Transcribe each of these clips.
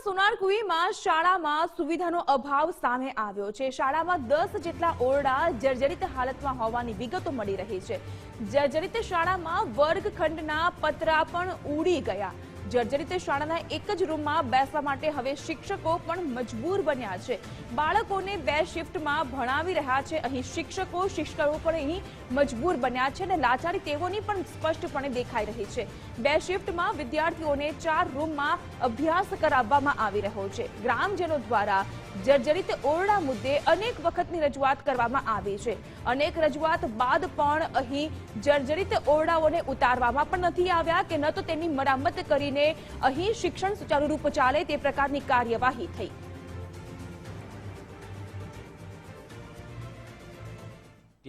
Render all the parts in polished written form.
સોનારકુઈમાં શાળામાં સુવિધાનો અભાવ સામે આવ્યો છે। શાળામાં 10 જેટલા ઓરડા જર્જરિત હાલતમાં હોવાની વિગતો મળી રહી છે। જર્જરિત શાળામાં વર્ગખંડના પતરા પણ ઉડી ગયા। જર્જરિત શાળાના એક જ રૂમમાં બેસવા માટે હવે શિક્ષકો પણ મજબૂર બન્યા છે। બાળકોને 2 શિફ્ટમાં ભણાવી રહ્યા છે। અહીં શિક્ષકો પણ અહીં મજબૂર બન્યા છે અને લાચારી તેઓની પણ સ્પષ્ટપણે દેખાઈ રહી છે। 2 શિફ્ટમાં વિદ્યાર્થીઓને 4 રૂમમાં અભ્યાસ કરાવવામાં આવી રહ્યો છે। ગ્રામજનો દ્વારા જર્જરિત ઓરડા મુદ્દે અનેક વખતની રજૂઆત કરવામાં આવી છે। અનેક રજૂઆત બાદ પણ અહીં જર્જરિત ઓરડાઓને ઉતારવામાં પણ નથી આવ્યા કે ન તો તેની મરામત કરીને અહીં શિક્ષણ સુચારુ રૂપ ચાલે તે પ્રકારની કાર્યવાહી થઈ।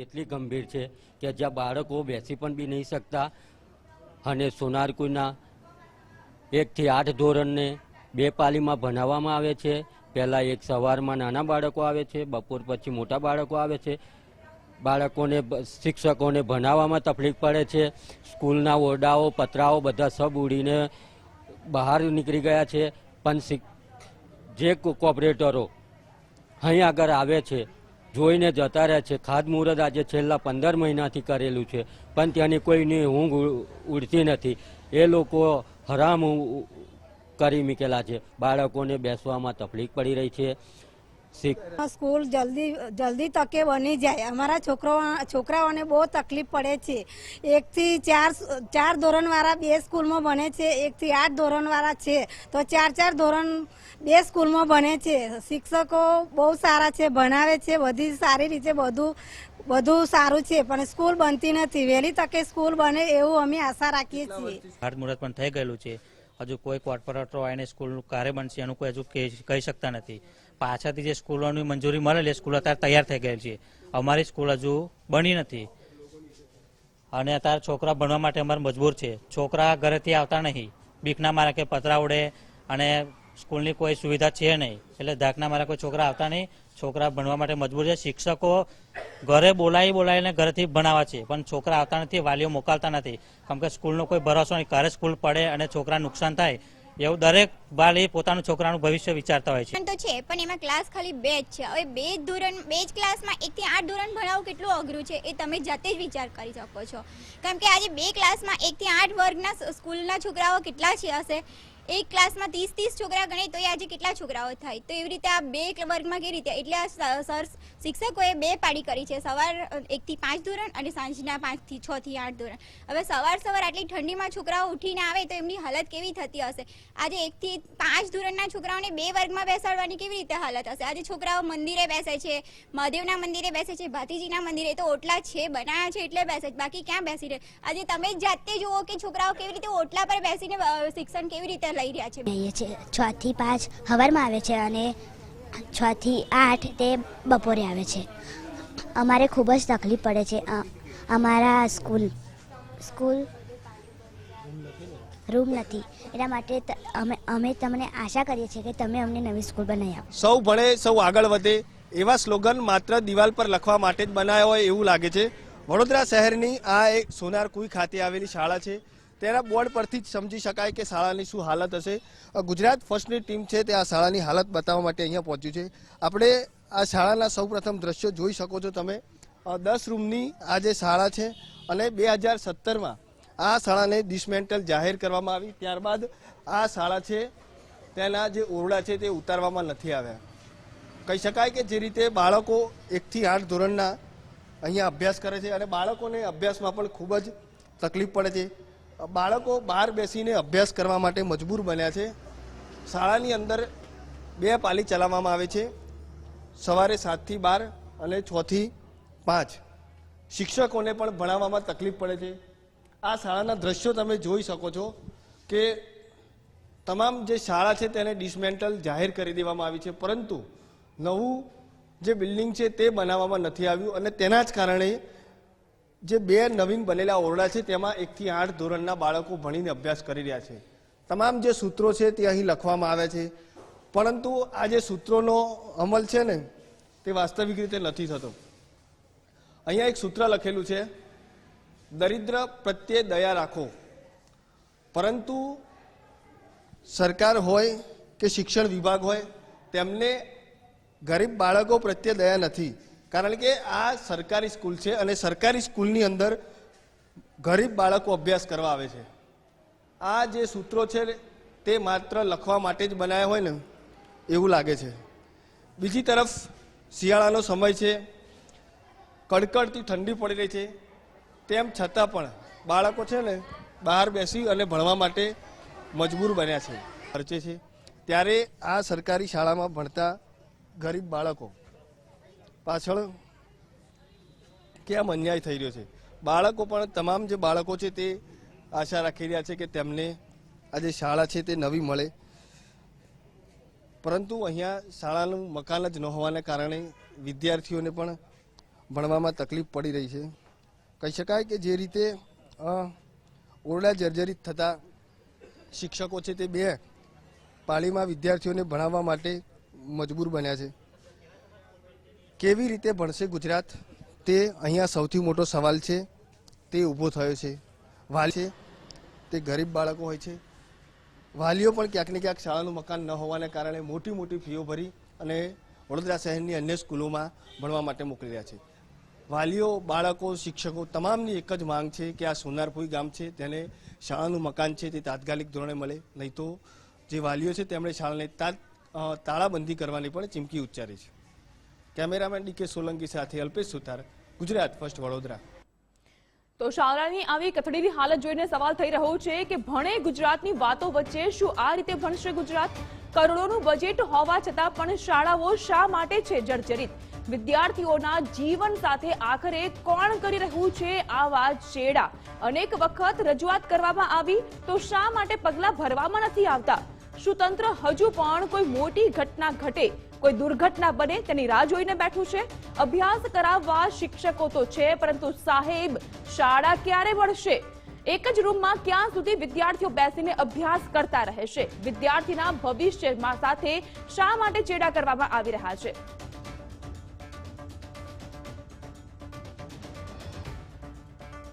એટલી ગંભીર છે કે જ્યાં બાળકો બેસી પણ બી નહીં શકતા અને સોનારકુઈના 1 થી 8 ધોરણને 2 પાલીમાં ભણાવવામાં આવે છે। પહેલાં એક સવારમાં નાના બાળકો આવે છે, બપોર પછી મોટા બાળકો આવે છે। બાળકોને શિક્ષકોને ભણાવવામાં તકલીફ પડે છે। સ્કૂલના ઓરડાઓ પતરાઓ બધા સબ ઉડીને બહાર નીકળી ગયા છે। પણ જે કોર્પોરેટરો અહીં આગળ આવે છે જોઈને જતા રહે છે। ખાતમુહૂર્ત આજે છેલ્લા 15 મહિનાથી કરેલું છે પણ ત્યાંની કોઈની ઊંઘ ઉડતી નથી। એ લોકો હરામ કરી મૂકેલા છે। બાળકોને બેસવામાં તકલીફ પડી રહી છે। स्कूल जल्दी तके बनी जाए। हमारा छोकराओने बहुत तकलीफ पड़े छे। 1 થી 4 धोरण वाला 2 स्कूल में बने छे, 1 થી 8 धोरण वाला छे तो 4 धोरण 2 स्कूल में बने छे। शिक्षको बहुत सारा छे, भणावे छे, बधी सारी रीते બધું સારું છે પણ સ્કૂલ બનતી નથી। વહેલી તકે સ્કૂલ બને એવું અમે આશા રાખીએ છીએ। ખાતમુહૂર્ત પણ થઈ ગયેલું છે। હજુ કોઈ કોર્પોરેટરો આવીને સ્કૂલનું કાર્ય બનશે એનું કોઈ હજુ કહી શકતા નથી। પાછળથી જે સ્કૂલોની મંજૂરી મળેલી સ્કૂલ અત્યારે તૈયાર થઈ ગયેલ છે। અમારી સ્કૂલ હજુ બની નથી અને અત્યારે છોકરા ભણવા માટે અમારે મજબૂર છે। છોકરા ઘરેથી આવતા નહીં, બીકના મારે કે પતરા ઉડે અને સ્કૂલની કોઈ સુવિધા છે નહીં એટલે ધાકના મારે કોઈ છોકરા આવતા નહીં। છોકરા ભણવા માટે મજબૂર છે। શિક્ષકો ઘરે બોલાવીને ઘરેથી ભણાવે છે પણ છોકરા આવતા નથી, વાલીઓ મોકલતા નથી કેમ કે સ્કૂલનો કોઈ ભરોસો નહીં, ક્યારે સ્કૂલ પડે અને છોકરા નુકસાન થાય એવું દરેક વાલી પોતાનું છોકરાનું ભવિષ્ય વિચારતા હોય છે। તો છે પણ એમાં ક્લાસ ખાલી 2 જ છે। હવે 2 જ ક્લાસમાં 1 થી 8 ધોરણ ભણાવવું કેટલું અઘરું છે એ તમે જાતે જ વિચાર કરી શકો છો કેમ કે આજે 2 ક્લાસમાં 1 થી 8 વર્ગના સ્કૂલના છોકરાઓ કેટલા છે હશે। એક ક્લાસમાં 30 છોકરા ગણે તો આજે કેટલા છોકરાઓ થાય તો એવી રીતે આ 2 વર્ગમાં કેવી રીતે એટલે સર શિક્ષકોએ 2 પાડી કરી છે। સવાર 1 થી 5 ધોરણ અને સાંજના 5 થી 6 થી 8 ધોરણ। હવે સવાર આટલી ઠંડીમાં છોકરાઓ ઉઠીને આવે તો એમની હાલત કેવી થતી હશે। આજે 1 થી 5 ધોરણના છોકરાઓને 2 વર્ગમાં બેસાડવાની કેવી રીતે હાલત હશે। આજે છોકરાઓ મંદિરે બેસે છે, મહાદેવના મંદિરે બેસે છે, ભાતીજીના મંદિરે તો ઓટલા છે બનાવ્યા છે એટલે બેસે છે, બાકી ક્યાં બેસી રહે। આજે તમે જાતે જુઓ કે છોકરાઓ કેવી રીતે ઓટલા પર બેસીને શિક્ષણ કેવી રીતે લઈ રહ્યા છે। 6 થી 5 સવારમાં આવે છે અને 6 થી 8 તે બપોરે આવે છે। અમારે ખૂબ જ તકલીફ પડે છે। અમારા સ્કૂલ રૂમ નથી એટલા માટે અમે તમને આશા કરીએ છીએ કે તમે અમને નવી સ્કૂલ બનાવી આપો। સૌ ભણે સૌ આગળ વધે એવા સ્લોગન માત્ર દિવાલ પર લખવા માટે જ બનાવ્યા હોય એવું લાગે છે। વડોદરા શહેરની આ એક સોનારકુઈ ખાતે આવેલી શાળા છે। તેના બોર્ડ પરથી જ સમજી શકાય કે શાળાની શું હાલત હશે। ગુજરાત ફર્સ્ટની ટીમ છે તે આ શાળાની હાલત બતાવવા માટે અહીંયા પહોંચ્યું છે। આપણે આ શાળાના સૌપ્રથમ દ્રશ્યો જોઈ શકો છો તમે। 10 રૂમની આ જે શાળા છે અને 2017માં આ શાળાને ડિસમેન્ટલ જાહેર કરવામાં આવી। ત્યારબાદ આ શાળા છે તેના જે ઓરડા છે તે ઉતારવામાં નથી આવ્યા। કહી શકાય કે જે રીતે બાળકો 1 થી 8 ધોરણના અહીંયા અભ્યાસ કરે છે અને બાળકોને અભ્યાસમાં પણ ખૂબ જ તકલીફ પડે છે। બાળકો બહાર બેસીને અભ્યાસ કરવા માટે મજબૂર બન્યા છે। શાળાની અંદર 2 પાલી ચલાવવામાં આવે છે, સવારે 7 થી 12 અને 6 થી 5। શિક્ષકોને પણ ભણાવવામાં તકલીફ પડે છે। આ શાળાના દ્રશ્યો તમે જોઈ શકો છો કે તમામ જે શાળા છે તેને ડિસમેન્ટલ જાહેર કરી દેવામાં આવી છે પરંતુ નવું જે બિલ્ડિંગ છે તે બનાવવામાં નથી આવ્યું અને તેના જ કારણે જે 2 નવીન બનેલા ઓરડા છે તેમાં 1 થી 8 ધોરણના બાળકો ભણીને અભ્યાસ કરી રહ્યા છે। તમામ જે સૂત્રો છે તે અહીં લખવામાં આવ્યા છે પરંતુ આ જે સૂત્રોનો અમલ છે ને તે વાસ્તવિક રીતે નથી થતો। અહીંયા એક સૂત્ર લખેલું છે, દરિદ્ર પ્રત્યે દયા રાખો, પરંતુ સરકાર હોય કે શિક્ષણ વિભાગ હોય તેમને ગરીબ બાળકો પ્રત્યે દયા નથી, કારણ કે આ સરકારી સ્કૂલ છે અને સરકારી સ્કૂલની અંદર ગરીબ બાળકો અભ્યાસ કરવા આવે છે. આ જે સૂત્રો છે તે માત્ર લખવા માટે જ બનાવ્યા હોય ને એવું લાગે છે. બીજી તરફ શિયાળાનો સમય છે, કડકડતી ઠંડી પડી રહી છે, તેમ છતાં પણ બાળકો છે ને બહાર બેસી અને ભણવા માટે મજબૂર બન્યા છે, ખર્ચે છે. ત્યારે આ સરકારી શાળામાં ભણતા ગરીબ બાળકો પાછળ કેમ અન્યાય થઈ રહ્યો છે? બાળકો પણ તમામ જે બાળકો છે તે આશા રાખી રહ્યા છે કે તેમને આ જે શાળા છે તે નવી મળે, પરંતુ અહીંયા શાળાનું મકાન જ ન હોવાને કારણે વિદ્યાર્થીઓને પણ ભણવામાં તકલીફ પડી રહી છે. કહી શકાય કે જે રીતે ઓરડા જર્જરિત થતા શિક્ષકો છે તે બે પાળીમાં વિદ્યાર્થીઓને ભણાવવા માટે મજબૂર બન્યા છે. કેવી રીતે ભણશે ગુજરાત, તે અહીંયા સૌથી મોટો સવાલ છે તે ઊભો થયો છે. વાલી છે તે ગરીબ બાળકો હોય છે, વાલીઓ પણ ક્યાંક ને ક્યાંક શાળાનું મકાન ન હોવાને કારણે મોટી મોટી ફીઓ ભરી અને વડોદરા શહેરની અન્ય સ્કૂલોમાં ભણવા માટે મોકલી રહ્યા છે. વાલીઓ, બાળકો, શિક્ષકો તમામની એક જ માંગ છે કે આ સોનારપુઈ ગામ છે તેને શાળાનું મકાન છે તે તાત્કાલિક ધોરણે મળે, નહીં તો જે વાલીઓ છે તેમણે શાળાને તાળાબંધી કરવાની પણ ચીમકી ઉચ્ચારી છે. કેમેરામેન ડી કે સોલંકી સાથે અલ્પેશ સુથાર, ગુજરાત ફર્સ્ટ, વડોદરા. તો શાળાની આવી કથળેલી હાલત જોઈને સવાલ થઈ રહ્યો છે કે ભણે ગુજરાતની વાતો વચ્ચે શું આ રીતે ભણશે ગુજરાત? કરોડોનું બજેટ હોવા છતાં પણ શાળાઓ શા માટે છે જર્જરિત? વિદ્યાર્થીઓના જીવન સાથે આખરે કોણ કરી રહ્યું છે આવા ચેડા? અનેક વખત રજૂઆત કરવામાં આવી તો શા માટે પગલાં ભરવામાં નથી આવતા? શું તંત્ર હજુ પણ કોઈ મોટી ઘટના ઘટે, કોઈ દુર્ઘટના બને તેની રાહ જોઈને બેઠું છે? અભ્યાસ કરાવવા શિક્ષકો તો છે, પરંતુ સાહેબ શાળા ક્યારે મળશે? એક જ રૂમમાં ક્યાં સુધી વિદ્યાર્થીઓ બેસીને અભ્યાસ કરતા રહેશે? વિદ્યાર્થીના ભવિષ્યમાં સાથે શા માટે ચેડા કરવામાં આવી રહ્યા છે?